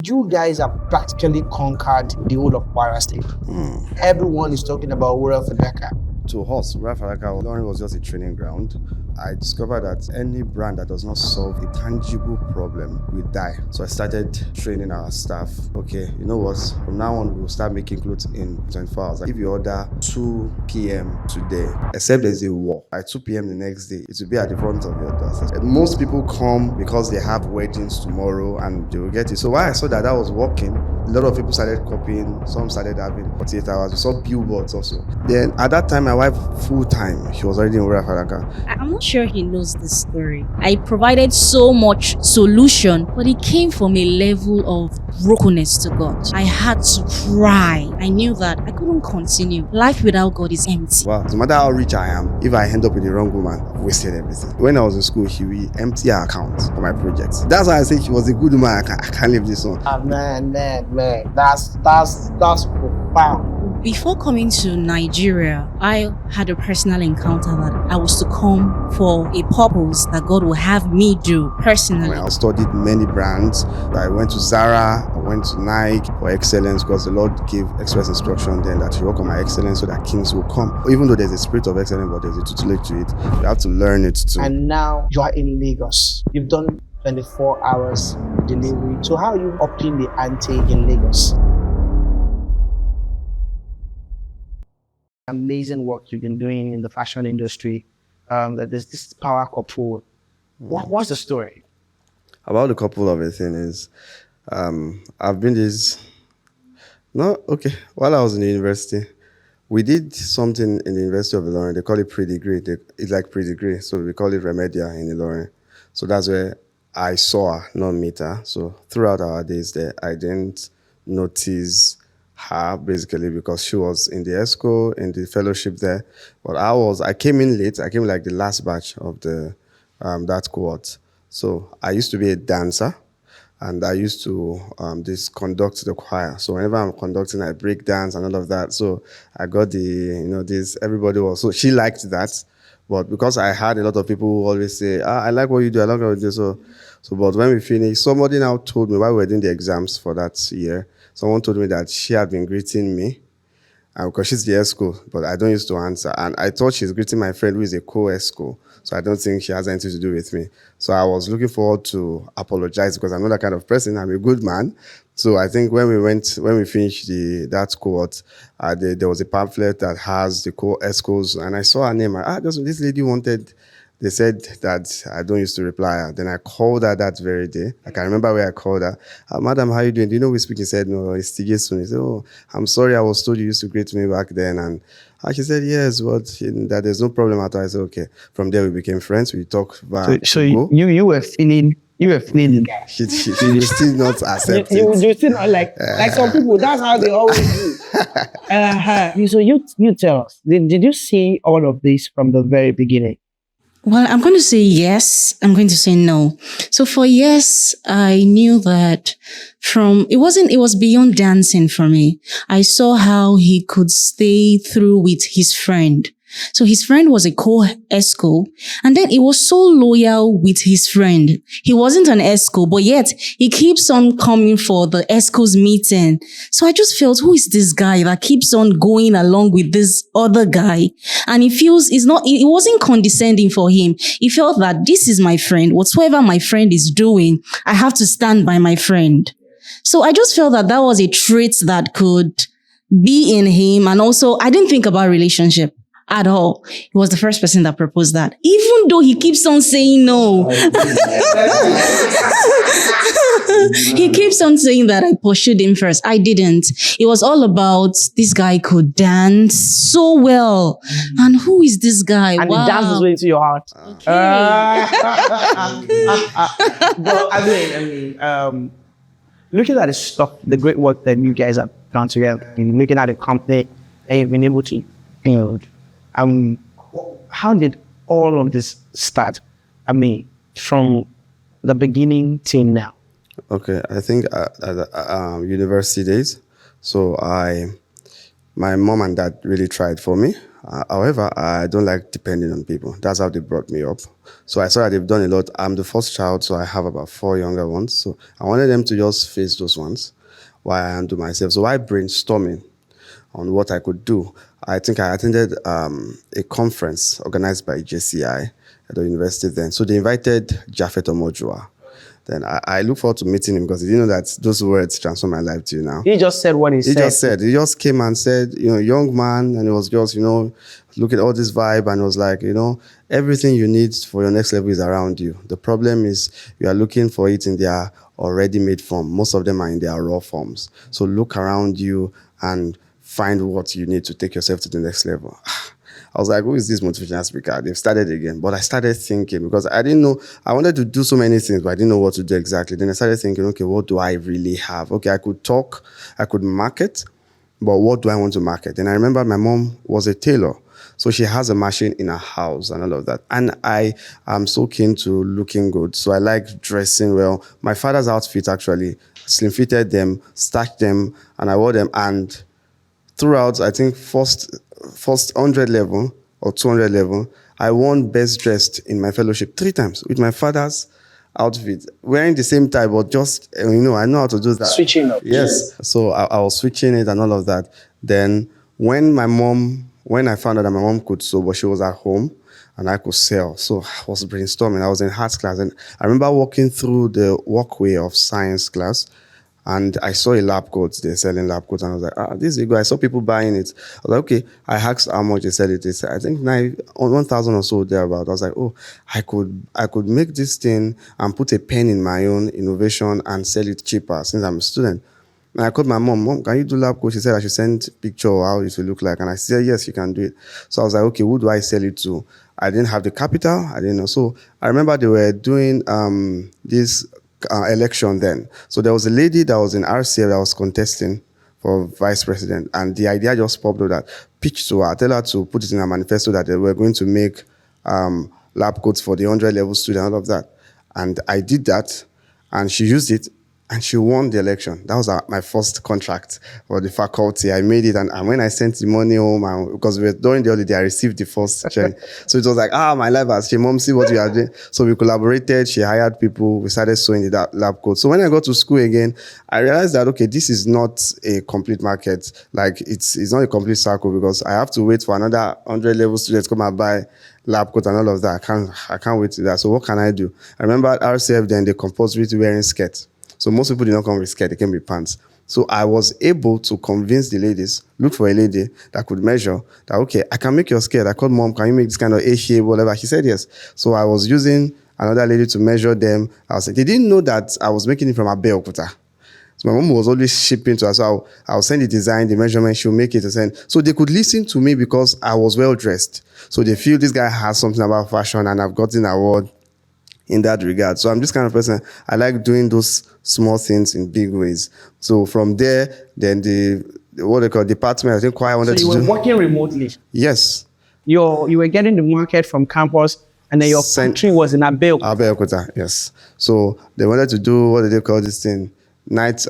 you guys have practically conquered the whole of Kwara State. Everyone is talking about Wurafadaka. To us, Wurafadaka was just a training ground. I discovered that any brand that does not solve a tangible problem will die. So I started training our staff. Okay, you know what? From now on, we'll start making clothes in 24 hours. If you order 2 p.m. today, except there's a war, by 2 p.m. the next day, it will be at the front of your doors. Most people come because they have weddings tomorrow and they will get it. So while I saw that was working, a lot of people started copying. Some started having 48 hours. We saw billboards also. Then at that time, my wife, full time, she was already in Wurafadaka. I'm not sure he knows this story. I provided so much solution, but it came from a level of brokenness to God. I had to cry. I knew that I couldn't continue. Life without God is empty. Wow, no matter how rich I am, if I end up with the wrong woman, I've wasted everything. When I was in school, she will empty her account for my projects. That's why I say she was a good woman. I can't leave this one. Man. That's profound. Before coming to Nigeria, I had a personal encounter that I was to come for a purpose that God will have me do personally. I studied many brands. I went to Zara, I went to Nike for excellence because the Lord gave express instruction then that you work on my excellence so that kings will come. Even though there's a spirit of excellence, but there's a tutelage to it, you have to learn it too. And now you are in Lagos. You've done 24 hours delivery. So how are you upping the ante in Lagos? Amazing work you've been doing in the fashion industry. That there's this power couple. What's the story? About the couple of the thing is, I've been this. No, okay. While I was in the university, we did something in the University of Ilorin. They call it pre-degree. It's like pre-degree, so we call it Remedia in Ilorin. So that's where I saw her, not meet her. So throughout our days there, I didn't notice her basically because she was in the ESCO, in the fellowship there. But I came in late. I came like the last batch of the that cohort. So I used to be a dancer and I used to conduct the choir. So whenever I'm conducting, I break dance and all of that. So I got everybody was, so she liked that. But because I had a lot of people who always say, I like what you do, I like what you do. So but when we finished, somebody now told me while we were doing the exams for that year, someone told me that she had been greeting me because she's the ESCO, but I don't used to answer. And I thought she's greeting my friend who is a co-ESCO. So I don't think she has anything to do with me. So I was looking forward to apologize because I'm not that kind of person. I'm a good man. So I think when we finished that cohort, there was a pamphlet that has the co-ESCOs, and I saw her name. This lady wanted. They said that I don't used to reply her. Then I called her that very day. I can remember where I called her. Madam, how are you doing? Do you know we speak? He said, no, it's TJ soon. He said, oh, I'm sorry. I was told you used to greet me back then. And she said, yes, but that there's no problem at all. I said, okay. From there, we became friends. We talked about So you were feeling the guy. She still not accepting. You still not like some people. That's how they always do. So you tell us. Did you see all of this from the very beginning? Well, I'm going to say yes. I'm going to say no. So for yes, I knew that it was beyond dancing for me. I saw how he could stay through with his friend. So his friend was a co-ESCO, and then he was so loyal with his friend. He wasn't an ESCO, but yet he keeps on coming for the ESCO's meeting. So I just felt, who is this guy that keeps on going along with this other guy? And it wasn't condescending for him. He felt that this is my friend. Whatsoever my friend is doing, I have to stand by my friend. So I just felt that was a trait that could be in him. And also, I didn't think about relationship at all. He was the first person that proposed that, even though he keeps on saying no. He keeps on saying that I pursued him first. I didn't. It was all about this guy could dance so well. And who is this guy? And wow. the dance is way to your heart. Okay. But I mean, looking at the stuff, the great work that you guys have done together, and looking at the company that you've been able to build, how did all of this start? I mean, from the beginning till now. Okay, I think at university days. So my mom and dad really tried for me. However, I don't like depending on people. That's how they brought me up. So I saw that they've done a lot. I'm the first child, so I have about 4 younger ones. So I wanted them to just face those ones while I handle myself. So while brainstorming on what I could do, I think I attended a conference organized by JCI at the university then. So they invited Japhet Omojua. Then I look forward to meeting him because he didn't know that those words transform my life to you now. He just said what he said. He just came and said, young man, and it was just, look at all this vibe, and it was like, everything you need for your next level is around you. The problem is you are looking for it in their already made form. Most of them are in their raw forms. So look around you and find what you need to take yourself to the next level. I was like, who is this motivational speaker? They've started again. But I started thinking because I didn't know. I wanted to do so many things, but I didn't know what to do exactly. Then I started thinking, okay, what do I really have? Okay, I could talk, I could market, but what do I want to market? And I remember my mom was a tailor. So she has a machine in her house and all of that. And I am so keen to looking good. So I like dressing well. My father's outfit actually, slim fitted them, starched them, and I wore them. And throughout, I think, first 100 level or 200 level, I won best dressed in my fellowship 3 times with my father's outfit, wearing the same tie, but just, I know how to do that. Switching up. Yes. So I was switching it and all of that. Then when I found out that my mom could sew, but she was at home and I could sell. So I was brainstorming. I was in arts class and I remember walking through the walkway of science class. And I saw a lab coat, they're selling lab coats, and I was like, this is good. I saw people buying it. I was like, okay, I asked how much they sell it. They said, I think 1,000 or so thereabout. I was like, oh, I could make this thing and put a pen in my own innovation and sell it cheaper since I'm a student. And I called my mom, can you do lab coat? She said I should send picture of how it will look like. And I said, yes, you can do it. So I was like, okay, who do I sell it to? I didn't have the capital. I didn't know. So I remember they were doing this election then. So there was a lady that was in RCF that was contesting for vice president. And the idea just popped up that pitch to her, tell her to put it in her manifesto that they were going to make lab coats for the 100 level student, all of that. And I did that and she used it and she won the election. That was my first contract for the faculty. I made it, and when I sent the money home, because we were during the holiday, I received the first check. So it was like, my life has changed. Mom, see what you are doing. So we collaborated. She hired people. We started sewing the lab coat. So when I got to school again, I realized that, okay, this is not a complete market. Like, it's not a complete circle because I have to wait for another 100 level students to come and buy lab coat and all of that. I can't wait to that. So what can I do? I remember at RCF then, they compulsory to wearing skirts. So most people did not come with skirt, they came with pants. So I was able to convince the ladies, look for a lady that could measure, that, okay, I can make your skirt. I called mom, can you make this kind of A shape, whatever? She said yes. So I was using another lady to measure them. They didn't know that I was making it from Abeokuta. So my mom was always shipping to us. So I'll send the design, the measurement, she'll make it and send. So they could listen to me because I was well dressed. So they feel this guy has something about fashion and I've gotten an award in that regard. So I'm this kind of person, I like doing those small things in big ways. So from there, then what they call department, I think why I wanted to do. So you were working remotely? Yes. You were getting the market from campus and then your factory was in Abeokuta? Abeokuta, yes. So they wanted to do, what do they call this thing? Night,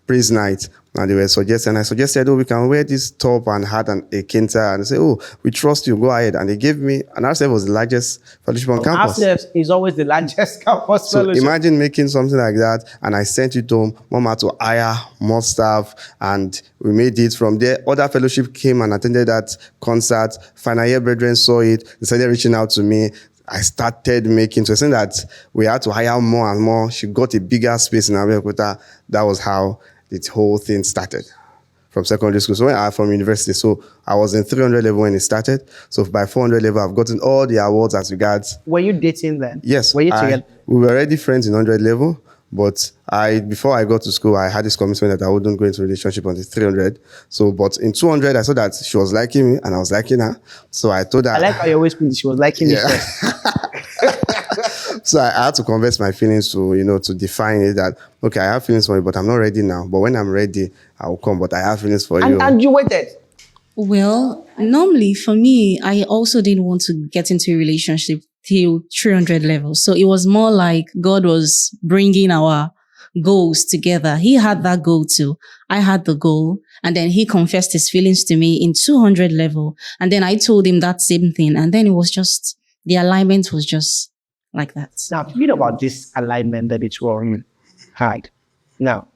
praise night. And they were suggesting, and I suggested, we can wear this top and hat and a kenta. And they said, we trust you, go ahead. And they gave me, and RCF was the largest fellowship on campus. RCF is always the largest campus so fellowship. Imagine making something like that, and I sent it home. Mom had to hire more staff, and we made it. From there, other fellowship came and attended that concert. Final year brethren saw it. They started reaching out to me. I started making, so saying that we had to hire more and more. She got a bigger space in Abeokuta. That was how the whole thing started from secondary school. So when I from university, so I was in 300 level when it started. So by 400 level, I've gotten all the awards as regards. Were you dating then? Yes. Were you together? We were already friends in 100 level, but before I got to school, I had this commitment that I wouldn't go into a relationship until 300. So, but in 200, I saw that she was liking me and I was liking her. So I told her. I like how you always put it, she was liking you first. So I had to converse my feelings to define it that, okay, I have feelings for you, but I'm not ready now. But when I'm ready, I will come, but I have feelings for you. And you waited? Well, normally for me, I also didn't want to get into a relationship till 300 level. So it was more like God was bringing our goals together. He had that goal too. I had the goal. And then he confessed his feelings to me in 200 level. And then I told him that same thing. And then it was just, the alignment was just like that. Now, thinking about this alignment that it's wrong had. Now,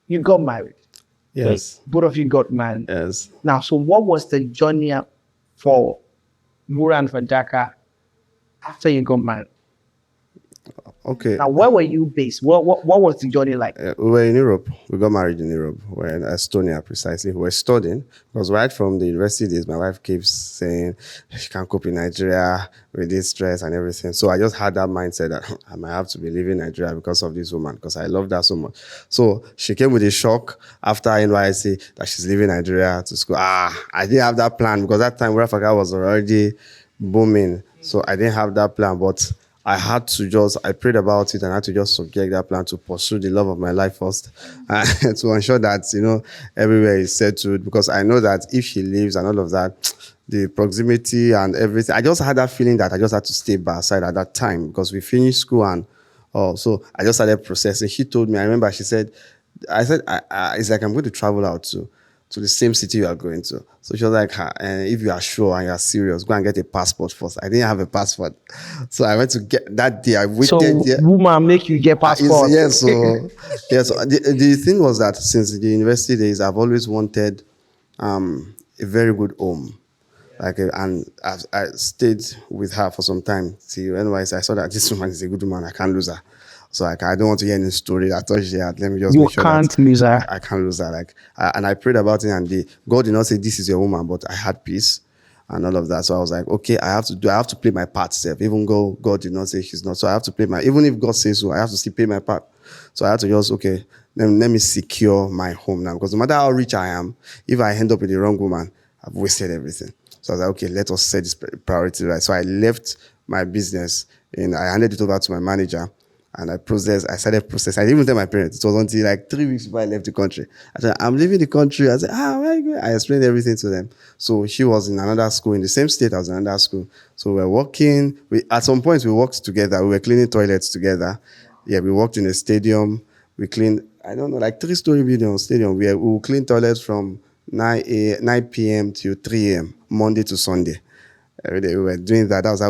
you got married. Yes. Both of you got married. Yes. Now, so what was the journey for Wurafadaka after you got married? Okay. Now, where were you based? What was the journey like? We were in Europe. We got married in Europe. We were in Estonia, precisely. We were studying. Because right from the university days, my wife keeps saying she can't cope in Nigeria with this stress and everything. So I just had that mindset that I might have to be leaving Nigeria because of this woman, because I love her so much. So she came with a shock after NYC that she's leaving Nigeria to school. I didn't have that plan because that time Wurafadaka was already booming. So I didn't have that plan, but I prayed about it and I had to just subject that plan to pursue the love of my life first to ensure that, everywhere is settled, because I know that if she leaves and all of that, the proximity and everything, I just had that feeling that I just had to stay by her side at that time because we finished school and so I just started processing. She told me, I remember she said, it's like I'm going to travel out to the same city you are going to. So she was like, if you are sure and you are serious, go and get a passport first. I didn't have a passport. So I went to get that day. I waited. So woman make you get passport. Yes. So the thing was that since the university days, I've always wanted a very good home. And I stayed with her for some time. See, anyways, I saw that this woman is a good woman. I can't lose her. So I don't want to hear any story. I thought let me just make sure can't lose her. I can't lose her. And I prayed about it, and God did not say this is your woman, but I had peace and all of that. So I was like, okay, I have to play my part, self. Even though God did not say she's not. So I have to play even if God says so, I have to still play my part. So I had to just, okay, let me secure my home now. Because no matter how rich I am, if I end up with the wrong woman, I've wasted everything. So I was like, okay, let us set this priority right. So I left my business and I handed it over to my manager. And I started processing. I didn't even tell my parents. It was until like 3 weeks before I left the country. I said, I'm leaving the country. I said, where are you going? I explained everything to them. So she was in another school, in the same state as another school. So we were working. At some point, we worked together. We were cleaning toilets together. Yeah, we worked in a stadium. We cleaned, I don't know, like 3-story building stadium. We would clean toilets from 9 p.m. to 3 a.m., Monday to Sunday. Every day we were doing that. That was how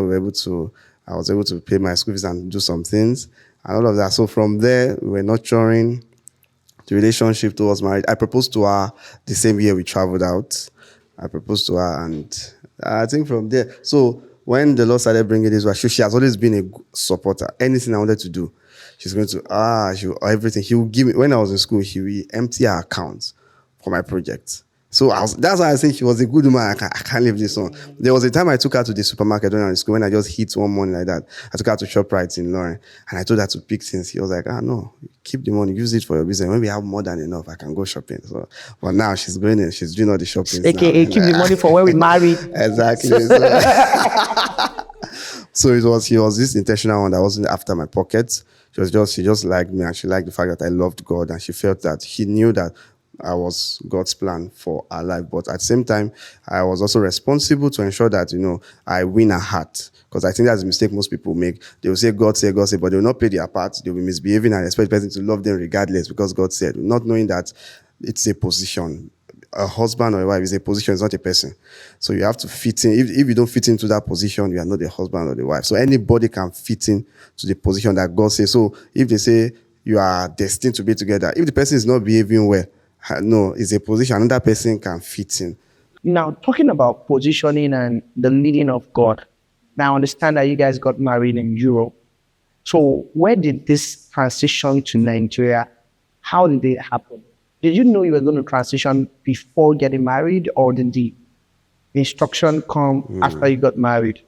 I was able to pay my school fees and do some things and all of that. So from there, we were nurturing the relationship towards marriage. I proposed to her the same year we traveled out. I proposed to her, and I think from there. So when the Lord started bringing this, she has always been a supporter. Anything I wanted to do, she's going to, everything. He will give me, when I was in school, he will empty her accounts for my projects. So that's why I say she was a good woman. I can't leave this on. There was a time I took her to the supermarket when I was in school, when I just hit one morning like that. I took her to ShopRite in Lauren, and I told her to pick things. He was like, no, keep the money, use it for your business. When we have more than enough, I can go shopping. So, but now she's going in, she's doing all the shopping. AKA keep the money for when we married. Exactly. So he was this intentional one that wasn't after my pockets. She just liked me, and she liked the fact that I loved God, and she felt that he knew that I was God's plan for our life. But at the same time, I was also responsible to ensure that, I win her heart. Because I think that's a mistake most people make. They will say, God said, but they will not play their part. They will be misbehaving and expect the person to love them regardless because God said, not knowing that it's a position. A husband or a wife is a position, it's not a person. So you have to fit in. If you don't fit into that position, you are not the husband or the wife. So anybody can fit in to the position that God says. So if they say you are destined to be together, if the person is not behaving well, no, it's a position another person can fit in. Now, talking about positioning and the leading of God, now I understand that you guys got married in Europe. So where did this transition to Nigeria, how did it happen? Did you know you were going to transition before getting married, or did the instruction come after you got married?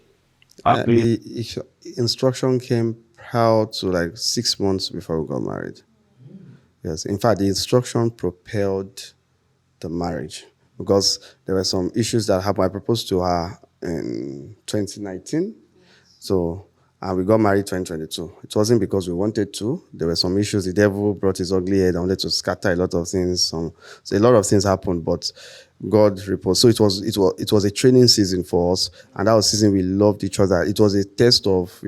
The instruction came prior to like 6 months before we got married. Yes, in fact, the instruction propelled the marriage because there were some issues that happened. I proposed to her in 2019. So And we got married 2022. It wasn't because we wanted to. There were some issues. The devil brought his ugly head and wanted to scatter a lot of things. So a lot of things happened, but God reposed. So it was a training season for us, and that was season we loved each other. It was a test of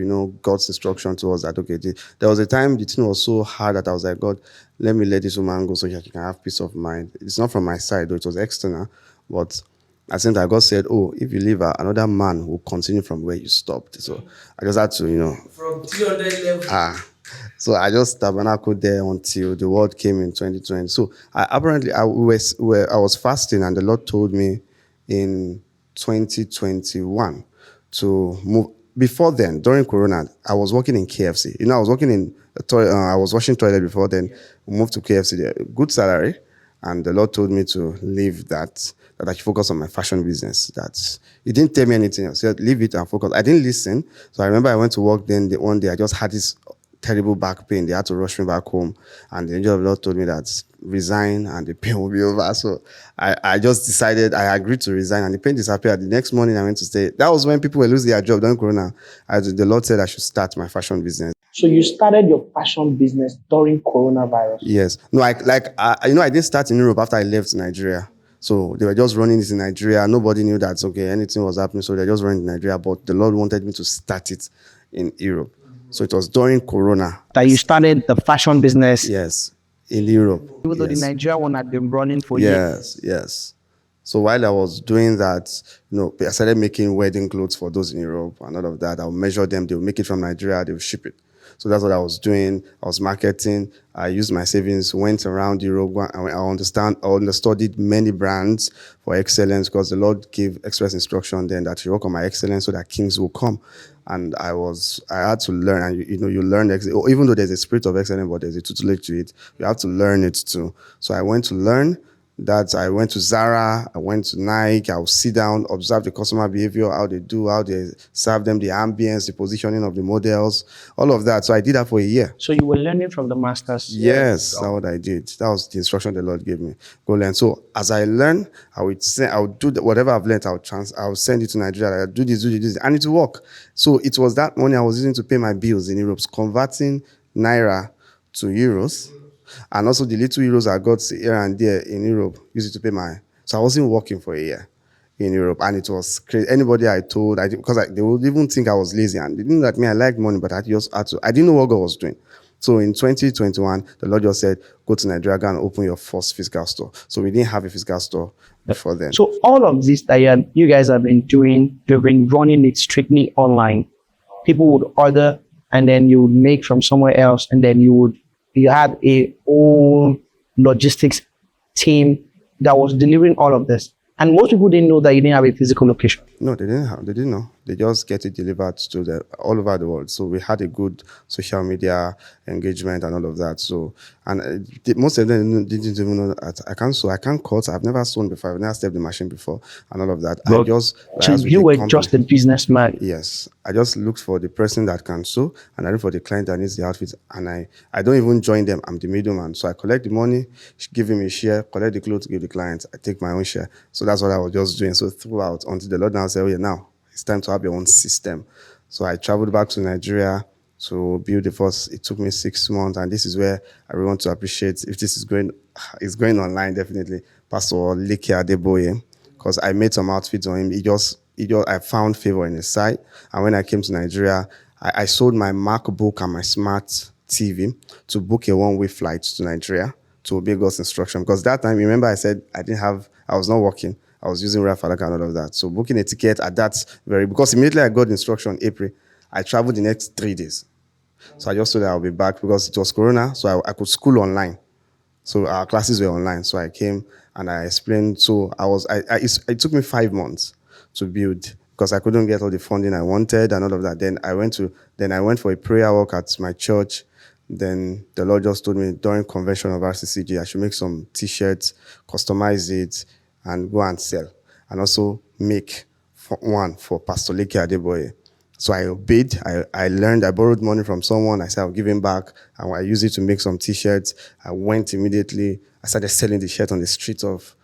God's instruction to us that okay, there was a time the thing was so hard that I was like, God, let me let this woman go so that you can have peace of mind. It's not from my side though; it was external, but I think that God said, oh, if you leave her, another man will continue from where you stopped. So I just had to, From 200 level. So I just tabernacled there until the word came in 2020. So I was fasting, and the Lord told me in 2021 to move. Before then, during Corona, I was working in KFC. I was working in I was washing toilet before then. Moved to KFC there, good salary, and the Lord told me to leave that I should focus on my fashion business. That He didn't tell me anything else. He said, leave it and focus. I didn't listen. So I remember I went to work then. One day I just had this terrible back pain. They had to rush me back home. And the angel of the Lord told me that resign and the pain will be over. So I just decided, I agreed to resign, and the pain disappeared. The next morning I went to stay. That was when people were losing their job during Corona. The Lord said I should start my fashion business. So you started your fashion business during coronavirus? Yes. No, I didn't start in Europe after I left Nigeria. So they were just running this in Nigeria. Nobody knew that, okay, anything was happening. So they're just running in Nigeria. But the Lord wanted me to start it in Europe. So it was during Corona. That you started the fashion business? Yes, in Europe. Even though the Nigeria one had been running for years. Yes. So while I was doing that, I started making wedding clothes for those in Europe and all of that. I'll measure them. They'll make it from Nigeria. They'll ship it. So that's what I was doing. I was marketing. I used my savings, went around Europe. I understudied many brands for excellence, because the Lord gave express instruction then that you work on my excellence so that kings will come. And I had to learn, and you learn, even though there's a spirit of excellence, but there's a tutelage to it, you have to learn it too. So I went to learn. I went to Zara, I went to Nike. I would sit down, observe the customer behavior, how they do, how they serve them, the ambience, the positioning of the models, all of that. So I did that for a year. So you were learning from the masters? Yes, that's what I did. That was the instruction the Lord gave me. Go learn. So as I learn, I would do whatever I've learned. I would send it to Nigeria. I do this, and it will work. So it was that money I was using to pay my bills in Europe, converting Naira to euros. And also the little euros I got here and there in Europe, used it to pay so I wasn't working for a year in Europe, and it was crazy. Anybody I told, because they would even think I was lazy, and they didn't like me. I liked money, but I didn't know what God was doing. So in 2021, the Lord just said, go to Nigeria and open your first physical store. So we didn't have a physical store before then. So all of this that you guys have been doing, you've been running it strictly online. People would order, and then you would make from somewhere else, and then you had a whole logistics team that was delivering all of this. And most people didn't know that you didn't have a physical location. No, they didn't know. They just get it delivered to all over the world. So we had a good social media engagement and all of that. So, and most of them didn't even know that I can't sew, I can't cut. I've never sewn before. I've never stepped the machine before and all of that. So you were just a businessman? Yes. I just looked for the person that can sew, and I look for the client that needs the outfit. And I don't even join them. I'm the middleman. So I collect the money, give him a share, collect the clothes, give the client. I take my own share. So that's what I was just doing. So throughout, until the Lord now said, oh yeah, now it's time to have your own system. So I traveled back to Nigeria to build the first. It took me 6 months, and this is where I really want to appreciate, if this is it's going online, definitely, Pastor Leke Adeboye, because I made some outfits on him. I found favor in his sight. And when I came to Nigeria, I sold my MacBook and my smart TV to book a one-way flight to Nigeria to obey God's instruction. Because that time, remember I said I was not working. I was using Wurafadaka and all of that. So booking a ticket at because immediately I got the instruction in April, I traveled the next 3 days. So I just thought that I'll be back because it was Corona, so I could school online. So our classes were online. So I came and I explained. So it took me 5 months to build because I couldn't get all the funding I wanted and all of that. Then I went for a prayer walk at my church. Then the Lord just told me during convention of RCCG, I should make some t-shirts, customize it, and go and sell. And also make one for Pastor Leke Adeboye. So I obeyed. I learned. I borrowed money from someone. I said I'll give him back. And I used it to make some t-shirts. I went immediately. I started selling the shirt on the street of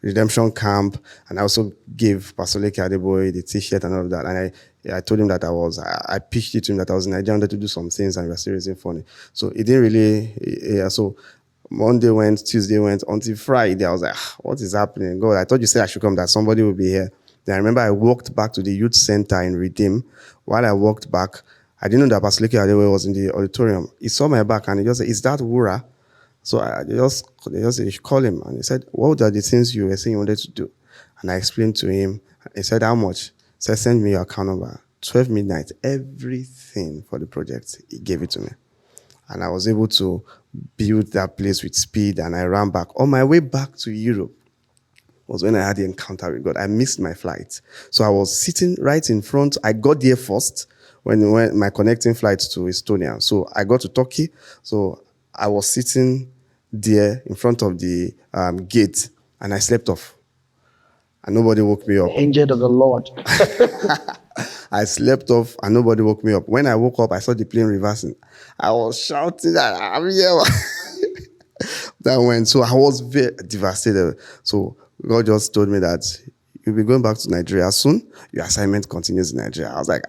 Redemption Camp. And I also gave Pastor Leke Adeboye the t-shirt and all of that. And Yeah, I told him that I pitched it to him that I was in Nigeria, wanted to do some things, and we were still raising funny. So it didn't really, yeah. So Monday went, Tuesday went, until Friday. I was like, what is happening? God, I thought you said I should come, that somebody will be here. Then I remember I walked back to the youth center in Redeem. While I walked back, I didn't know that Pastor Leke Adewe was in the auditorium. He saw my back and he just said, is that Wura? So they just said, you should call him. And he said, what are the things you were saying you wanted to do? And I explained to him. He said, how much? He said, send me your account number. 12 midnight, everything for the project, he gave it to me. And I was able to build that place with speed, and I ran back. On my way back to Europe was when I had the encounter with God. I missed my flight. So I was sitting right in front. I got there first when my connecting flight to Estonia. So I got to Turkey. So I was sitting there in front of the gate, and I slept off. And nobody woke me up. Angel of the Lord. I slept off and nobody woke me up. When I woke up, I saw the plane reversing. I was shouting that I'm here. That went. So I was very devastated. So God just told me that you'll be going back to Nigeria soon. Your assignment continues in Nigeria. I was like,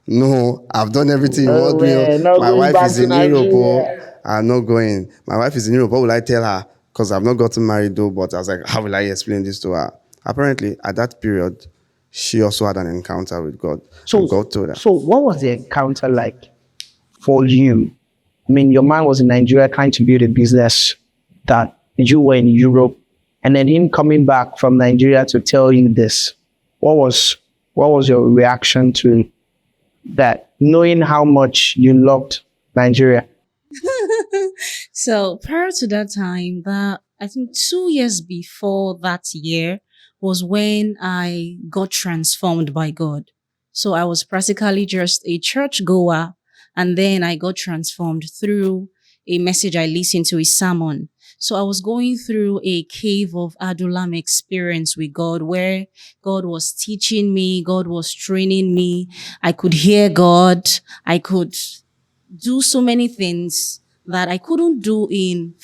no, I've done everything you want me. My wife is in Europe. Oh, I'm not going. My wife is in Europe. What will I tell her? Because I've not gotten married though. But I was like, how will I explain this to her? Apparently, at that period, she also had an encounter with God. So God told her. So what was the encounter like for you? I mean, your man was in Nigeria trying to build a business, that you were in Europe, and then him coming back from Nigeria to tell you this. What was your reaction to that, knowing how much you loved Nigeria? So prior to that time, that I think 2 years before that year was when I got transformed by God. So I was practically just a church goer, and then I got transformed through a message I listened to, a sermon. So I was going through a cave of Adullam experience with God, where God was teaching me, God was training me. I could hear God. I could do so many things that I couldn't do in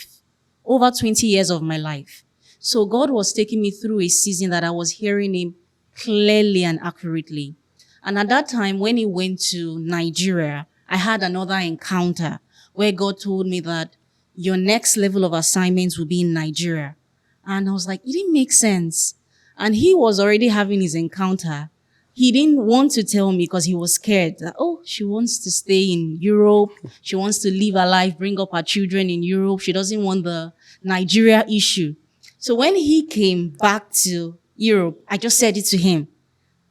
over 20 years of my life. So God was taking me through a season that I was hearing him clearly and accurately. And at that time, when he went to Nigeria, I had another encounter where God told me that your next level of assignments will be in Nigeria. And I was like, it didn't make sense. And he was already having his encounter. He didn't want to tell me because he was scared that, she wants to stay in Europe. She wants to live her life, bring up her children in Europe. She doesn't want the Nigeria issue. So when he came back to Europe, I just said it to him.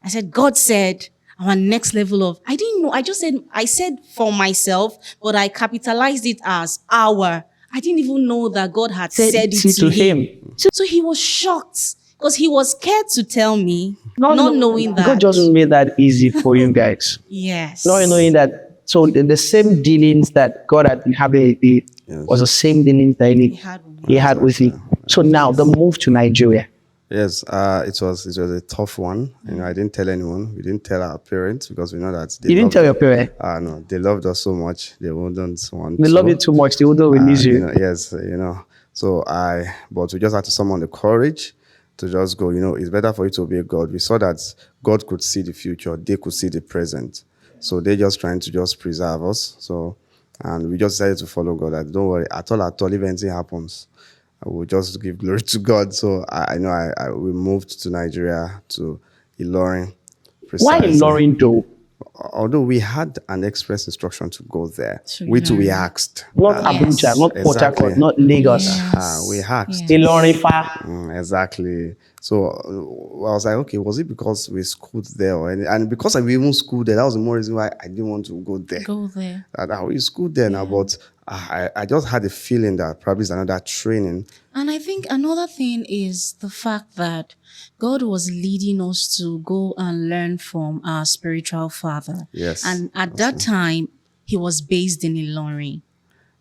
I said, God said our next level of, I didn't know. I said for myself, but I capitalized it as our. I didn't even know that God had said it to him. So he was shocked because he was scared to tell me, not knowing that. God just made that easy for you guys. Yes. Not knowing that. So the same dealings that God had having was the same dealings that he had with you. So now the move to Nigeria. Yes, it was a tough one. I didn't tell anyone. We didn't tell our parents because we know that You didn't tell your parents? No, they loved us so much. They wouldn't want. They love you too much. They wouldn't release you. Yes. So but we just had to summon the courage to just go. It's better for you to obey God. We saw that God could see the future. They could see the present. So they're just trying to just preserve us. So, and we just decided to follow God. That don't worry at all. If anything happens, I will just give glory to God. So we moved to Nigeria, to Ilorin. Why Ilorin though? Although we had an express instruction to go there, which we asked. Not Abuja, not Port Harcourt, not Lagos. We asked. Ilorin. Exactly. So I was like, okay, was it because we schooled there? And because we even schooled there, that was the more reason why I didn't want to go there. We schooled there now, but I just had a feeling that probably it's another training. And I think another thing is the fact that God was leading us to go and learn from our spiritual father. Yes. And at that time, he was based in Ilorin.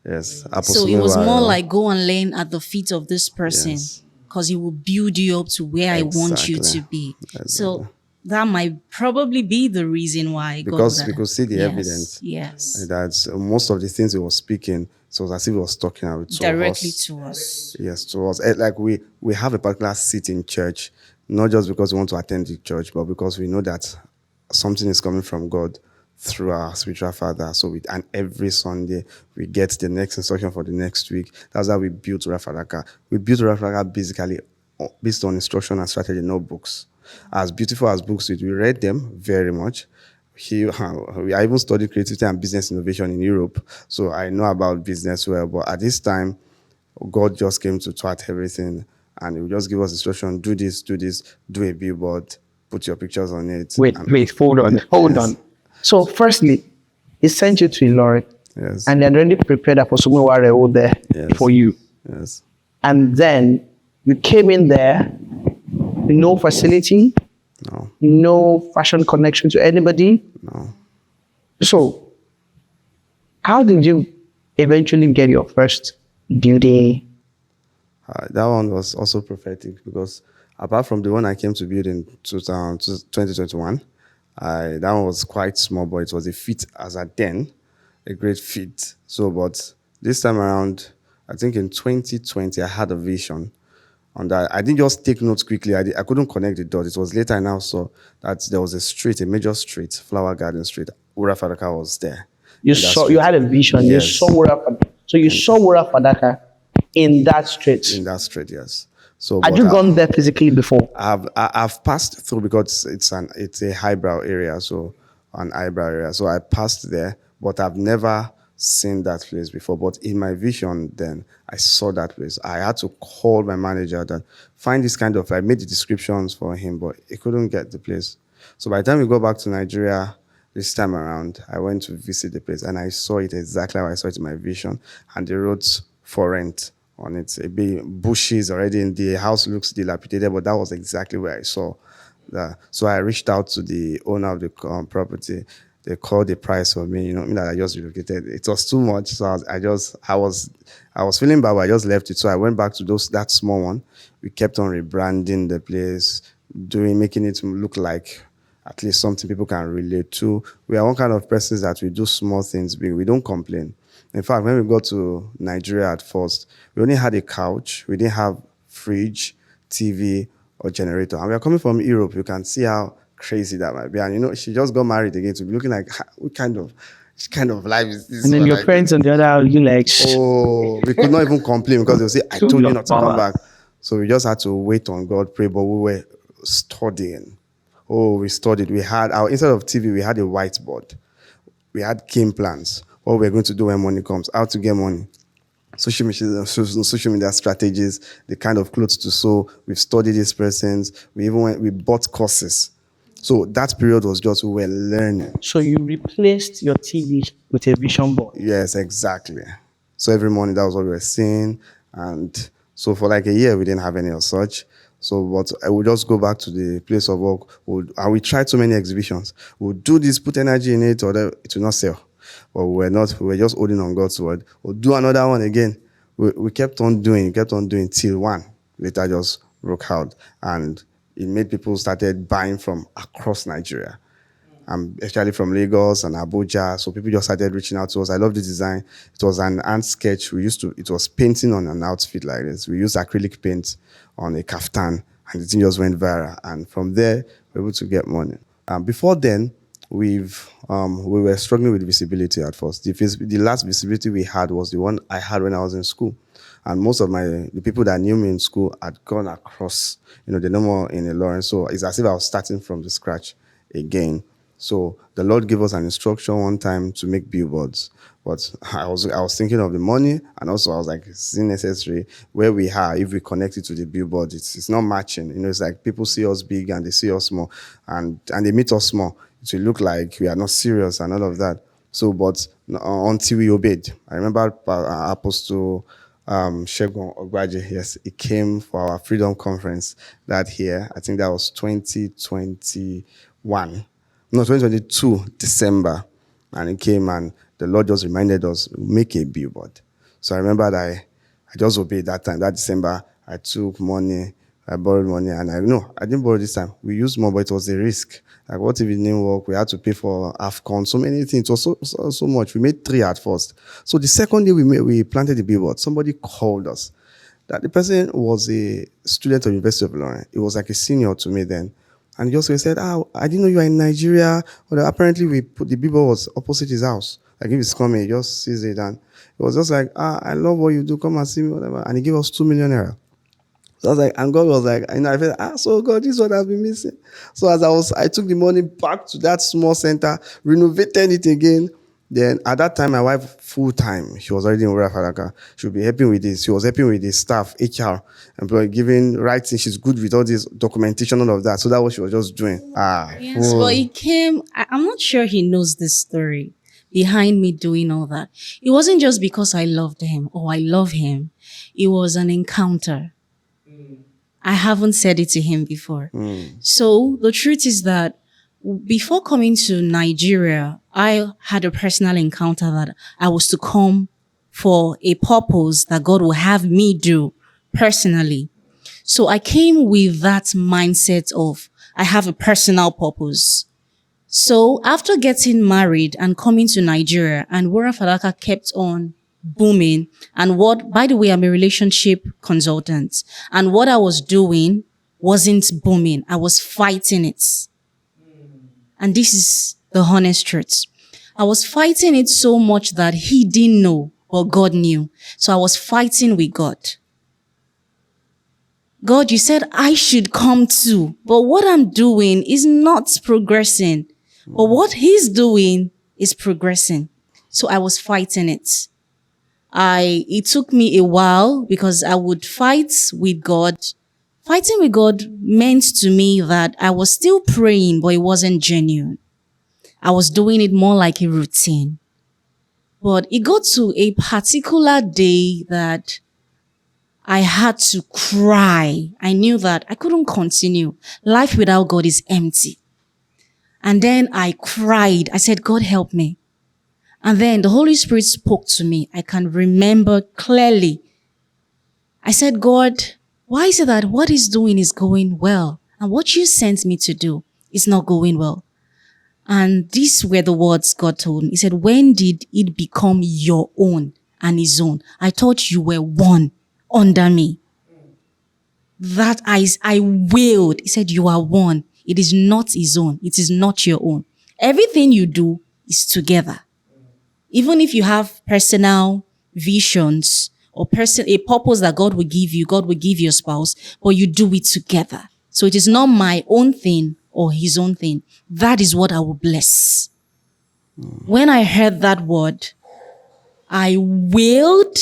Yes. So it was more like go and learn at the feet of this person, because he will build you up to where I want you to be. Exactly. So that might probably be the reason why. Because we could see the evidence. Yes. And that most of the things he was speaking, so it was as if he was talking directly to us. Yes, to us. Like we have a particular seat in church, not just because we want to attend the church, but because we know that something is coming from God through our spiritual father. So and every Sunday we get the next instruction for the next week. That's how we built Wurafadaka. We built Wurafadaka basically based on instruction and strategy, no books. As beautiful as books, we read them very much. I even studied creativity and business innovation in Europe, so I know about business well. But at this time, God just came to thwart everything, and He would just give us instruction: do this, do a billboard, put your pictures on it. Wait, hold on, hold Yes. on. So, firstly, He sent you to Ilorin, Yes. and then already prepared a Apostle there Yes. for you. Yes. And then you came in there, no facility, No. no fashion connection to anybody. No. So, how did you eventually get your first beauty? That one was also prophetic because apart from the one I came to build in 2021, that one was quite small, but it was a feat as at then, a great feat. So, but this time around, I think in 2020, I had a vision on that. I didn't just take notes quickly. I couldn't connect the dots. It was later I now saw that there was a street, a major street, Flower Garden Street. Wurafadaka was there. You in that saw, street. you had a vision. You Yes. saw Wurafadaka. So you saw Wurafadaka in that street. In that street, yes. So, Had but you gone there physically before? I've passed through because it's a highbrow area, so an eyebrow area. So I passed there, but I've never seen that place before. But in my vision, then I saw that place. I had to call my manager that find this kind of. I made the descriptions for him, but he couldn't get the place. So by the time we go back to Nigeria this time around, I went to visit the place and I saw it exactly how I saw it in my vision, and the roads for rent on it. A big bushes already in the house looks dilapidated, but that was exactly where I saw that. So I reached out to the owner of the property. They called the price for me. Me that I just relocated. It was too much, so I was feeling bad, but I just left it. So I went back to that small one. We kept on rebranding the place, making it look like at least something people can relate to. We are one kind of persons that we do small things big. We don't complain. In fact, when we got to Nigeria at first, we only had a couch. We didn't have fridge, TV, or generator. And we are coming from Europe. You can see how crazy that might be. And she just got married again to be looking like, which kind of life is this? And then your Like, friends on the other hand, you like, oh, we could not even complain because they'll say, I told you not to come back. So we just had to wait on God, pray, but we were studying. Oh, we studied. We had instead of TV, we had a whiteboard. We had game plans. What we're going to do when money comes, how to get money, social media strategies, the kind of clothes to sew. We've studied these persons. We bought courses. So that period was just, we were learning. so you replaced your TV with a vision board. Yes, exactly. So every morning that was what we were seeing. And so for like a year, we didn't have any of such. So, but I would just go back to the place of work. And we tried so many exhibitions. We'll do this, put energy in it, or it will not sell. But we were just holding on God's word. We'll do another one again. We kept on doing till one later just broke out. And it made people started buying from across Nigeria. Especially from Lagos and Abuja. So people just started reaching out to us. I love the design. It was an ant sketch. It was painting on an outfit like this. We used acrylic paint on a kaftan, and the thing just went viral. And from there, we were able to get money. Before then, we were struggling with visibility at first. The last visibility we had was the one I had when I was in school. And most of the people that knew me in school had gone across, they're no more in Ilorin. So it's as if I was starting from the scratch again. So the Lord gave us an instruction one time to make billboards. But I was thinking of the money, and also I was like, it's necessary. Where we are, if we connect it to the billboard, it's not matching. It's like people see us big and they see us small, and they meet us small. It will look like we are not serious and all of that. So, but until we obeyed, I remember Apostle Shegun Ogbaje, yes, he came for our Freedom Conference that year. I think that was 2021. No, 2022, December. And he came and the Lord just reminded us, make a billboard. So I remember that I just obeyed that time. That December, I took money, I borrowed money, and I didn't borrow this time. We used more, but it was a risk. Like, what if it didn't work? We had to pay for AFCON, so many things. It was so much. We made 3 at first. So the second day we planted the billboard, somebody called us. That the person was a student of University of Ilorin. He was like a senior to me then. And he just said, I didn't know you were in Nigeria. But apparently we put the billboard was opposite his house. Like if he's coming, he just sees it and it was just like, I love what you do. Come and see me, whatever. And he gave us 2 million naira. So I was like, and God was like, and I felt, so God, this is what I've been missing. So I took the money back to that small center, renovated it again. Then at that time, my wife, full time, she was already in Wurafadaka. She would be helping with this. She was helping with the staff, HR, employee, giving writing. She's good with all this documentation, all of that. So that's what she was just doing. Yes, but it came, I'm not sure he knows this story behind me doing all that. It wasn't just because I loved him or I love him. It was an encounter. I haven't said it to him before. So the truth is that before coming to Nigeria, I had a personal encounter that I was to come for a purpose that God will have me do personally. So I came with that mindset of I have a personal purpose. So after getting married and coming to Nigeria, and Wurafadaka kept on booming, and by the way, I'm a relationship consultant, and what I was doing wasn't booming. I was fighting it. And this is the honest truth. I was fighting it so much that he didn't know, but God knew. So I was fighting with God. God, you said I should come too, but what I'm doing is not progressing. But what he's doing is progressing. So I was fighting it. It took me a while because I would fight with God. Fighting with God meant to me that I was still praying, but it wasn't genuine. I was doing it more like a routine. But it got to a particular day that I had to cry. I knew that I couldn't continue. Life without God is empty. And then I cried. I said, God, help me. And then the Holy Spirit spoke to me. I can remember clearly. I said, God, why is it that what he's doing is going well? And what you sent me to do is not going well? And these were the words God told me. He said, when did it become your own and his own? I thought you were one under me. That I wailed. He said, you are one. It is not his own. It is not your own. Everything you do is together. Even if you have personal visions or a purpose that God will give you, God will give your spouse, but you do it together. So it is not my own thing or his own thing. That is what I will bless. When I heard that word, I wailed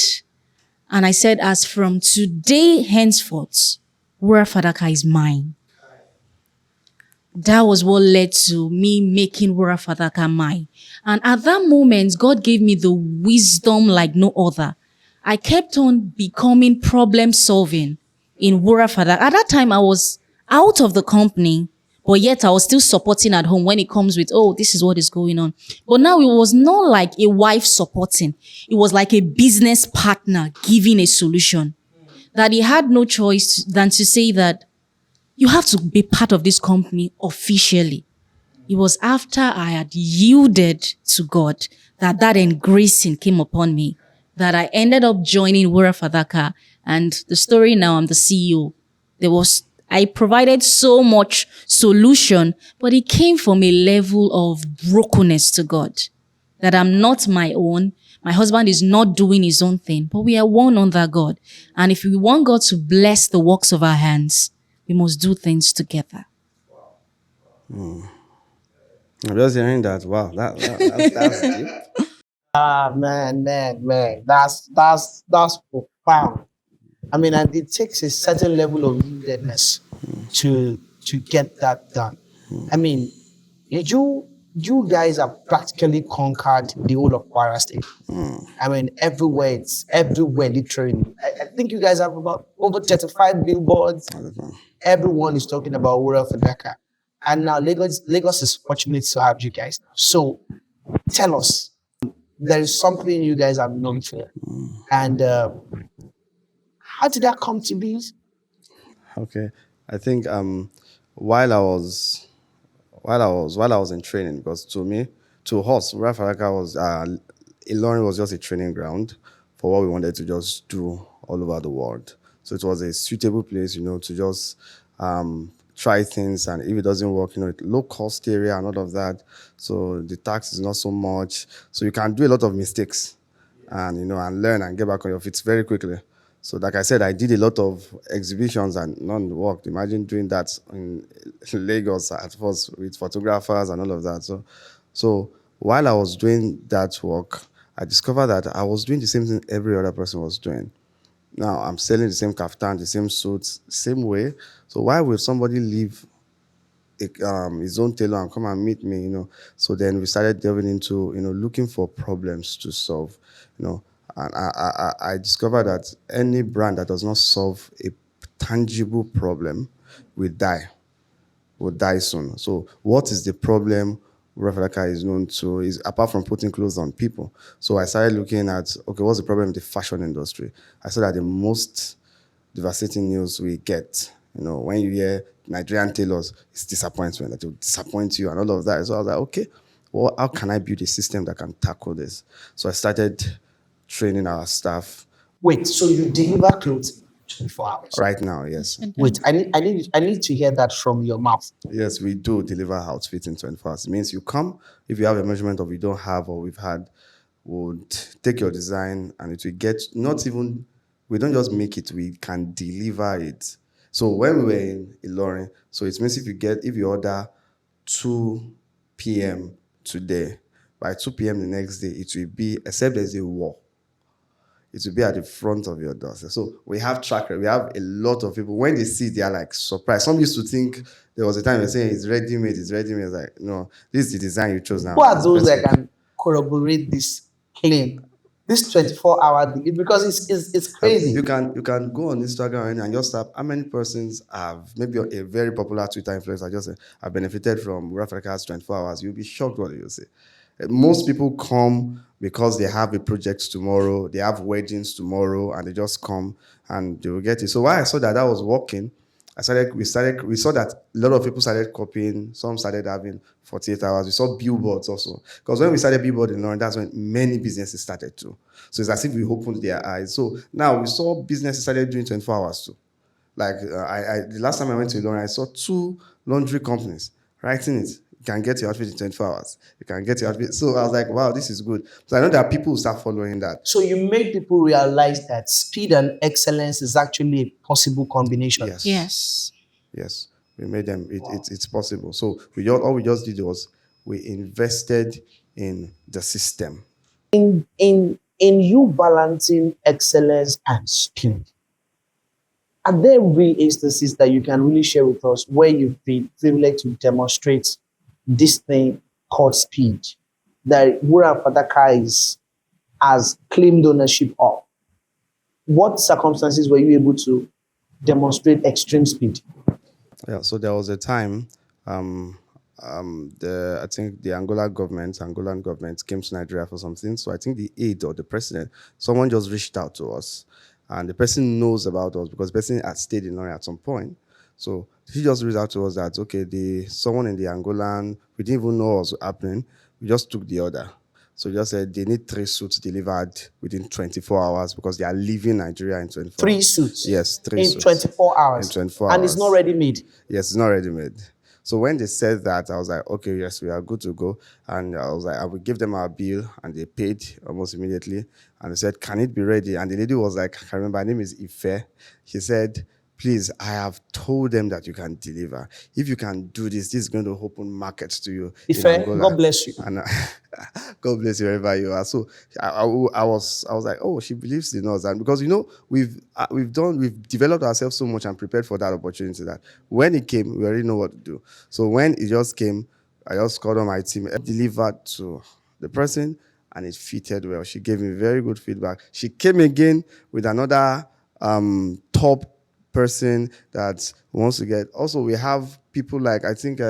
and I said, as from today henceforth, Wurafadaka is mine. That was what led to me making Wurafadaka mine. And at that moment, God gave me the wisdom like no other. I kept on becoming problem solving in Wurafadaka. At that time, I was out of the company, but yet I was still supporting at home when it comes with, oh, this is what is going on. But now it was not like a wife supporting. It was like a business partner giving a solution. That he had no choice than to say that you have to be part of this company officially. It was after I had yielded to God that engracing came upon me, that I ended up joining Wurafadaka. And the story now, I'm the CEO. I provided so much solution, but it came from a level of brokenness to God, that I'm not my own. My husband is not doing his own thing, but we are one under God. And if we want God to bless the works of our hands, we must do things together. I'm just hearing that. Wow, that's deep. Man. That's profound. I mean, and it takes a certain level of yieldedness to get that done. I mean, you guys have practically conquered the whole of Kwara State. I mean, it's everywhere literally. I think you guys have about over 35 billboards. Everyone is talking about Wurafadaka. And now Lagos is fortunate to have you guys. So tell us, there is something you guys have known for. And how did that come to be? Okay, I think while I was in training, because to us, Rafalaka was Ilorin was just a training ground for what we wanted to just do all over the world. So it was a suitable place, to just try things, and if it doesn't work, low cost area and all of that. So the tax is not so much. So you can do a lot of mistakes and and learn and get back on your feet very quickly. So like I said, I did a lot of exhibitions and none worked. Imagine doing that in Lagos at first with photographers and all of that. So while I was doing that work, I discovered that I was doing the same thing every other person was doing. Now I'm selling the same kaftan, the same suits, same way. So why would somebody leave his own tailor and come and meet me? So then we started delving into looking for problems to solve. And I discovered that any brand that does not solve a tangible problem will die soon. So what is the problem Wurafadaka is known to, is apart from putting clothes on people? So I started looking at, okay, what's the problem in the fashion industry? I saw that the most devastating news we get, when you hear Nigerian tailors, it's disappointment, that will disappoint you and all of that. So I was like, okay, well, how can I build a system that can tackle this? So I started training our staff. Wait, so you deliver clothes 24 hours? Right now, yes. Wait, I need to hear that from your mouth. Yes, we do deliver outfits in 24 hours. It means you come, if you have a measurement of you don't have or we've had, would take your design and it will get, not even, we don't just make it, we can deliver it. So when we were in Ilorin, so it means if you order 2 p.m. today, by 2 p.m. the next day, it will be, except there's a war, it will be at the front of your door. So we have tracker. We have a lot of people. When they see it, they are like surprised. Some used to think there was a time they were saying it's ready made. It's ready made. It's like, no, this is the design you chose now. Who are those that can corroborate this claim? This 24-hour thing, because it's crazy. You can go on Instagram and just type how many persons have, maybe a very popular Twitter influencer just say, have benefited from Wurafadaka's 24 hours. You'll be shocked what you'll say. Most people come because they have a project tomorrow, they have weddings tomorrow, and they just come and they will get it. So while I saw that was working, we saw that a lot of people started copying, some started having 48 hours. We saw billboards also. Because when we started billboard in London, that's when many businesses started too. So it's as if we opened their eyes. So now we saw businesses started doing 24 hours too. Like the last time I went to London, I saw 2 laundry companies writing it. You can get your outfit in 24 hours. You can get your outfit. So I was like, wow, this is good. So I know that people will start following that. So you make people realize that speed and excellence is actually a possible combination. Yes. Yes. Yes. We made them. It's possible. So all we just did was we invested in the system. In you balancing excellence and speed, are there real instances that you can really share with us where you've been privileged to demonstrate this thing called speed that Wurafadaka has claimed ownership of? What circumstances were you able to demonstrate extreme speed? Yeah, so there was a time, I think the Angolan government came to Nigeria for something. So I think the aide or the president, someone just reached out to us, and the person knows about us because the person had stayed in London at some point. So he just reached out to us that, okay, someone in the Angolan, we didn't even know what was happening. We just took the order. So he just said they need 3 suits delivered within 24 hours because they are leaving Nigeria in 24 3 hours. suits? Yes, 3 in suits. 24 hours. In 24 and it's not ready made? Yes, it's not ready made. So when they said that, I was like, okay, yes, we are good to go. And I was like, I will give them our bill, and they paid almost immediately. And they said, can it be ready? And the lady was like, I remember, her name is Ife. She said, please, I have told them that you can deliver. If you can do this, this is going to open markets to you. Ife, in Angola. God bless you. And God bless you wherever you are. So I was like, oh, she believes in us, and because we've developed ourselves so much and prepared for that opportunity that when it came, we already know what to do. So when it just came, I just called on my team, delivered to the person, and it fitted well. She gave me very good feedback. She came again with another top person that wants to get. Also, we have people like, I think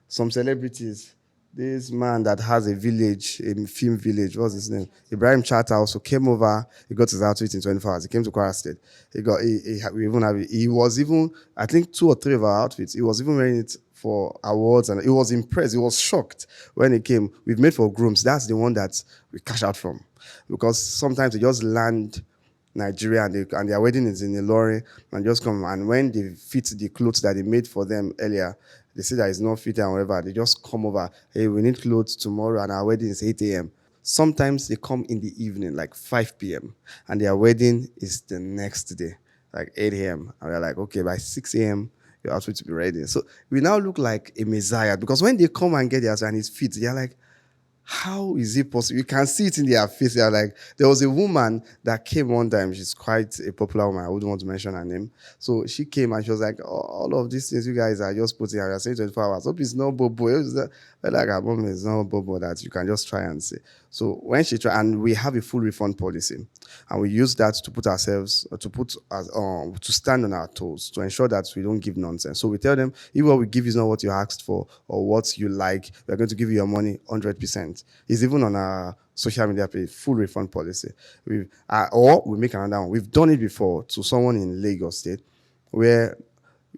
some celebrities. This man that has a village, a film village, what's his name? Ibrahim Chata also came over. He got his outfit in 24 hours. He came to Kwara State. He was even, I think 2 or 3 of our outfits, he was even wearing it for awards, and he was impressed. He was shocked when he came. We've made for grooms. That's the one that we cash out from, because sometimes they just land Nigeria, and their wedding is in Ilorin, and just come. And when they fit the clothes that they made for them earlier, they see that it's not fitting and whatever, they just come over. Hey, we need clothes tomorrow, and our wedding is 8 a.m. Sometimes they come in the evening, like 5 p.m., and their wedding is the next day, like 8 a.m. And we're like, okay, by 6 a.m., your outfit to be ready. So we now look like a messiah, because when they come and get theirs and it's fit, they're like, how is it possible? You can see it in their face. They're like, there was a woman that came one time. She's quite a popular woman. I wouldn't want to mention her name. So she came and she was like, "Oh, all of these things you guys are just putting out. You're saying 24 hours. Hope it's not bobo." But like, our mom is not bobo that you can just try and say. So when she tried, and we have a full refund policy, and we use that to put ourselves, to stand on our toes, to ensure that we don't give nonsense. So we tell them, if what we give is not what you asked for or what you like, we're going to give you your money 100%. It's even on our social media page, full refund policy. Or we make another one. We've done it before to someone in Lagos State, where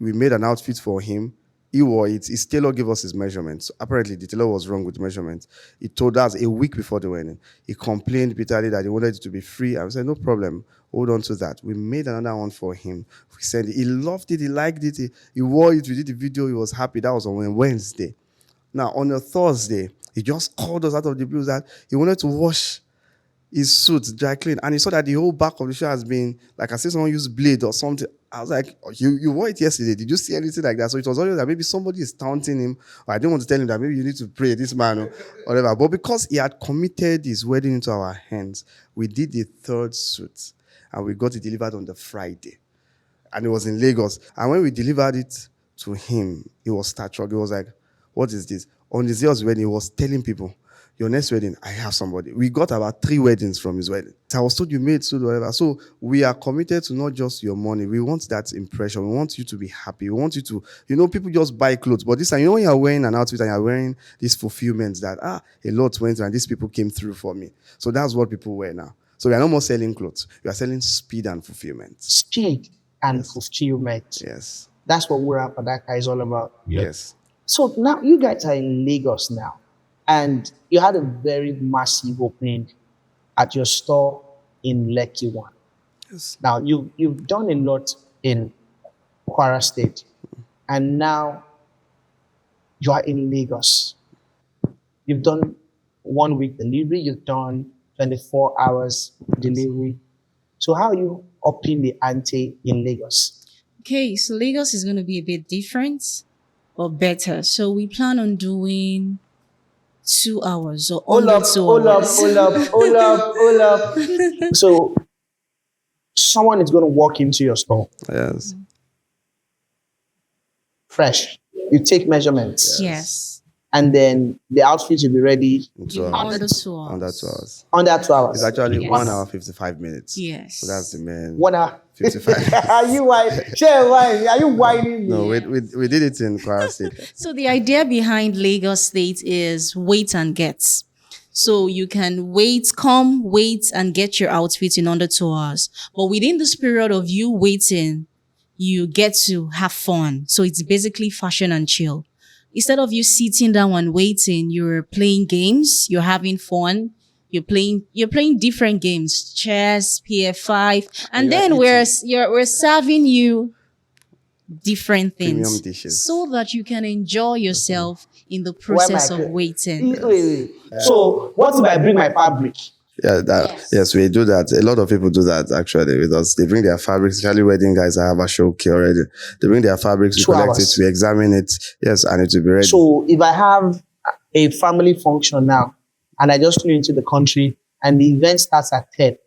we made an outfit for him. He wore it. His tailor gave us his measurements. Apparently, the tailor was wrong with the measurements. He told us a week before the wedding. He complained bitterly that he wanted it to be free. I said, no problem. Hold on to that. We made another one for him. We sent it. He loved it. He liked it. He wore it. We did the video. He was happy. That was on Wednesday. Now, on a Thursday, he just called us out of the blue that he wanted to wash his suit dry clean, and he saw that the whole back of the shirt has been, like, I see someone use blade or something. I was like, you wore it yesterday. Did you see anything like that? So it was always that maybe somebody is taunting him, or I didn't want to tell him that maybe you need to pray this man or whatever. But because he had committed his wedding into our hands, we did the third suit, and we got it delivered on the Friday. And it was in Lagos. And when we delivered it to him, he was starstruck. He was like, what is this? On his year's wedding, he was telling people, your next wedding, I have somebody. We got about 3 weddings from his wedding. I was told you made so whatever. So we are committed to not just your money. We want that impression. We want you to be happy. We want you to, people just buy clothes. But this time, when you're wearing an outfit and you're wearing this fulfillment that, a lot went through and these people came through for me. So that's what people wear now. So we are no more selling clothes. We are selling speed and fulfillment. Speed and fulfillment. Yes. That's what Wurafadaka is all about. Yes. So now you guys are in Lagos now, and you had a very massive opening at your store in Lekki One. Yes. Now you've done a lot in Kwara State, and now you are in Lagos. You've done 1 week delivery. You've done 24 hours delivery. So how are you upping the ante in Lagos? Okay, so Lagos is going to be a bit different or better. So we plan on doing 2 hours or under 2 hours. Hold up. So someone is going to walk into your store Yes. fresh. You take measurements. Yes. And then the outfit will be ready In 2 hours. Under 2 hours. Under 2 hours. under 2 hours. It's actually Yes. 1 hour, 55 minutes. Yes. So that's the main. 1 hour. 55. Are you whining? Share wine. Are you whining me? No, we did it in Kwara State. So the idea behind Lagos State is wait and get. So you can wait and get your outfit in under 2 hours. But within this period of you waiting, you get to have fun. So it's basically fashion and chill. Instead of you sitting down and waiting, you're playing games, you're having fun, you're playing different games, chess, PF5, and then we're serving you different things Premium dishes. so that you can enjoy yourself in the process of waiting. Wait. So what if I bring my fabric? Yeah, yes, we do that. A lot of people do that actually with us. They bring their fabrics, especially wedding guys that have a show okay already. They bring their fabrics, we 2 collect hours. it, we examine it, yes, and it will be ready. So if I have a family function now and I just flew into the country and the event starts at 10,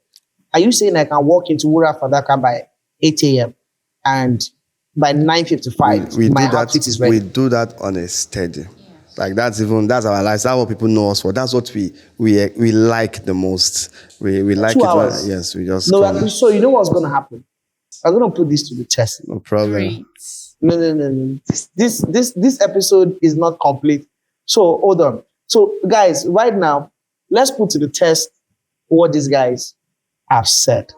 are you saying I can walk into Wurafadaka by 8 a.m. and by 9:55 we my do that. outfit is ready? We do that on a steady. Like that's our life. That's what people know us for. That's what we like the most. We like 2 it. hours. Yes, we just No, come. so you know what's going to happen? I'm going to put this to the test. No problem. Great. No. This episode is not complete. So hold on. So guys, right now, let's put to the test what these guys have said.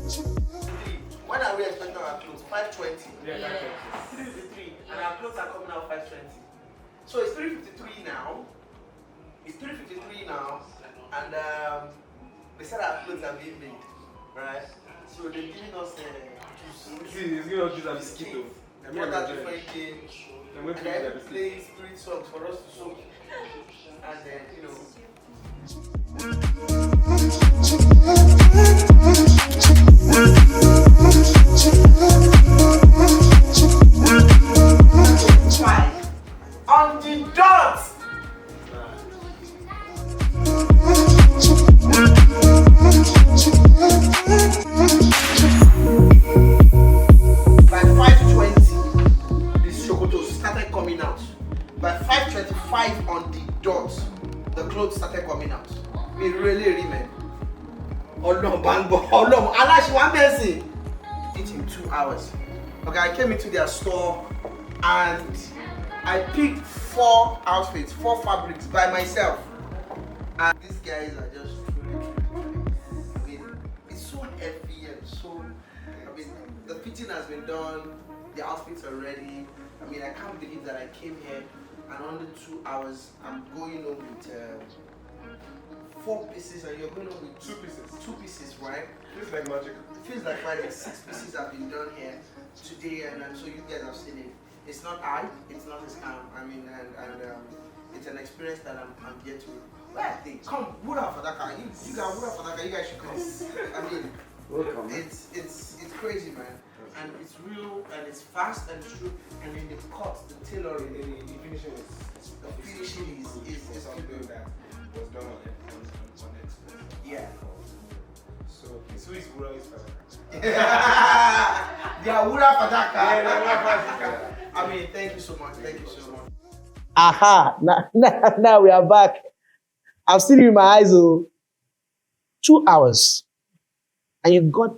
When are we expecting our clothes? 5:20. Yeah. 3:53, and our clothes are coming out 5:20. So it's 3:53 now. It's 3:53 now, and they said our clothes are being made, right? So they're giving us juice. See, it's gonna give a mosquito. Water different games. And they're playing spirit songs for us to soak. And then, you know. Five. On the dot! By 5:20, the shokotos started coming out. By 5:25 on the dot, the clothes started coming out. Me really, man. Olom bangbo, olom. Alashi one person. It in 2 hours. Okay, I came into their store and I picked 4 outfits, 4 fabrics by myself. And these guys are just truly. I mean, it's so heavy and so. I mean, the fitting has been done, the outfits are ready. I mean, I can't believe that I came here and under 2 hours I'm going home with 4 pieces and you're going home with 2 pieces. 2 pieces, right? Feels like magic. It feels like magic. 6 pieces have been done here today, and so you guys have seen it. It's not it's not a scam. I mean, and it's an experience that I'm yet to. Where they come, Wurafadaka. You got Wurafadaka. You guys should come. I mean, Welcome. it's crazy, man, and it's real and it's fast and true. And in the cut, the tailoring, The finishing is the finishing is something that was done on Express. yeah. So who is Wura is Fadaka? They are Wurafadaka. Yeah, they're Wurafadaka. I mean, thank you so much. Thank you so much. Aha! Now we are back. I've seen you in my eyes. 2 hours, and you got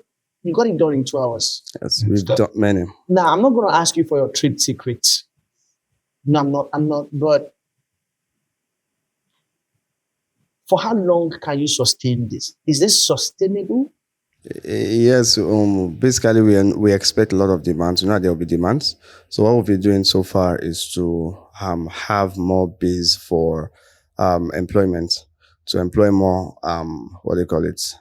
it done in 2 hours. Yes, we've done many. Now I'm not going to ask you for your trade secrets. No, I'm not. But for how long can you sustain this? Is this sustainable? Yes, basically we expect a lot of demands. You know, there will be demands. So what we've been doing so far is to have more base for employment, to employ more what do you call it,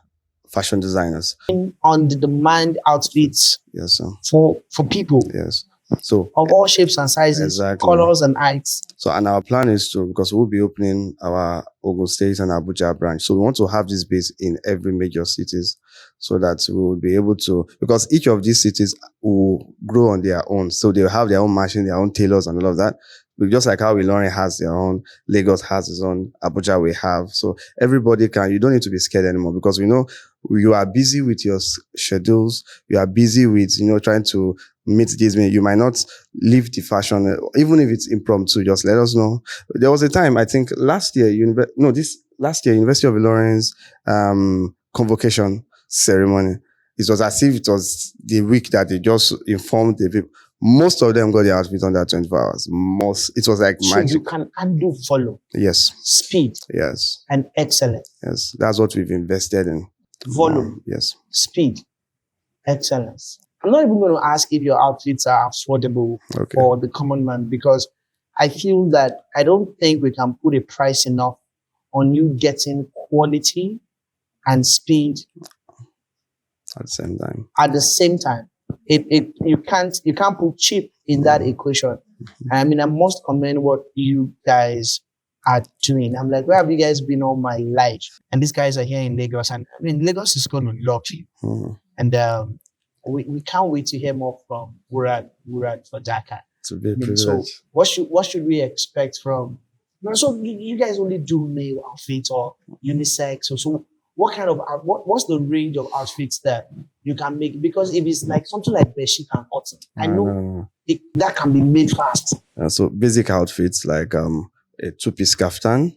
fashion designers. On the demand outfits Yes, sir. for people Yes. So of all shapes and sizes, Exactly. colors and heights. So, and our plan is to, because we'll be opening our Ogun State and Abuja branch. So we want to have this base in every major cities so that we will be able to, because each of these cities will grow on their own. So they'll have their own machine, their own tailors and all of that. But just like how Ilorin has their own, Lagos has its own, Abuja we have. So everybody you don't need to be scared anymore, because we know you are busy with your schedules. You are busy with, trying to meet these men. You might not leave the fashion, even if it's impromptu, just let us know. There was a time, I think last year, University of Ilorin's convocation ceremony. It was as if it was the week that they just informed the people. Most of them got their outfit under 24 hours. It was like So magic. you can undo follow, Yes, speed, yes, and excellence. yes. That's what we've invested in. Volume, Yes. speed, excellence. I'm not even going to ask if your outfits are affordable Okay. for the common man, because I feel that I don't think we can put a price enough on you getting quality and speed At the same time. at the same time. You can't put cheap in that equation. I mean, I must commend what you guys are doing. I'm like, where have you guys been all my life? And these guys are here in Lagos, and I mean, Lagos is going to love you. Mhm. And we can't wait to hear more from Wurafadaka. To be a I mean, privilege. so what should we expect from? So you guys only do male outfits or unisex? So what kind of what's the range of outfits that you can make? Because if it's like something like bedsheet and cotton, I know No. that can be made fast. So basic outfits like a 2-piece kaftan,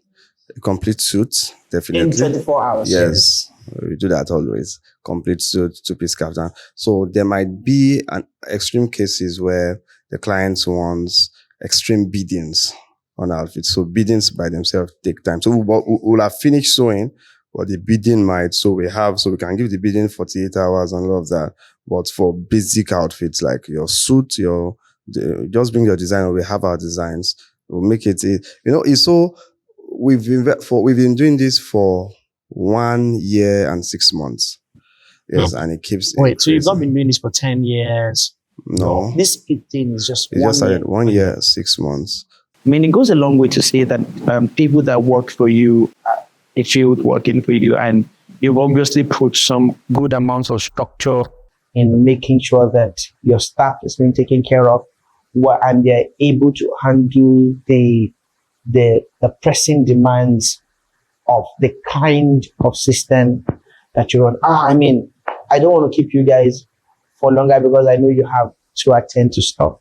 a complete suit, In definitely. 24 hours. Yes. We do that always. Complete suit, two-piece kaftan. So there might be an extreme cases where the clients wants extreme biddings on outfits. So biddings by themselves take time. So we'll have finished sewing, but the bidding might. So we can give the bidding 48 hours and all of that. But for basic outfits like your suit, just bring your design. We have our designs. We'll make it. It's so we've been doing this for 1 year and 6 months. Yes, and it keeps. Wait, so you've not increasing. been doing this for 10 years? No, This thing is just it one just started year. 1 year, 6 months. I mean, it goes a long way to say that people that work for you, they feel working for you, and you've obviously put some good amounts of structure in making sure that your staff is being taken care of, and they're able to handle the pressing demands of the kind of system that you run. I mean, I don't want to keep you guys for longer because I know you have to attend to stuff.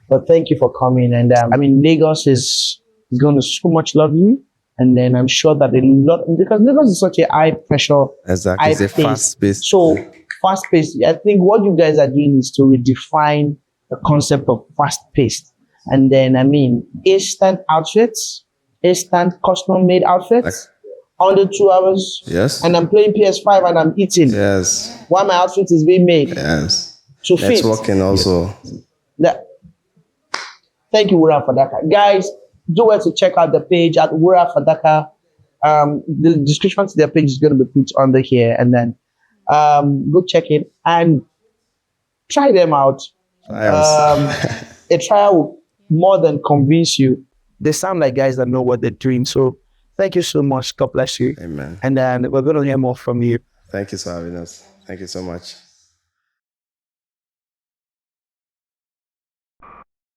But thank you for coming. And I mean, Lagos is going to so much love you. And then I'm sure that because Lagos is such a high pressure, Exactly, it's a high-paced. fast-paced. So fast paced. I think what you guys are doing is to redefine the concept of fast paced. And then, I mean, instant outfits, instant custom made outfits, under 2 hours. Yes. And I'm playing PS5 and I'm eating Yes. while my outfit is being made Yes. to fit. Networking also. Thank you, Wurafadaka. Guys, do well to check out the page at Wurafadaka. The description to their page is going to be put under here, and then go check it and try them out. A trial will more than convince you. They sound like guys that know what they're doing. So thank you so much. God bless you. Amen. And then we're going to hear more from you. Thank you for having us. Thank you so much.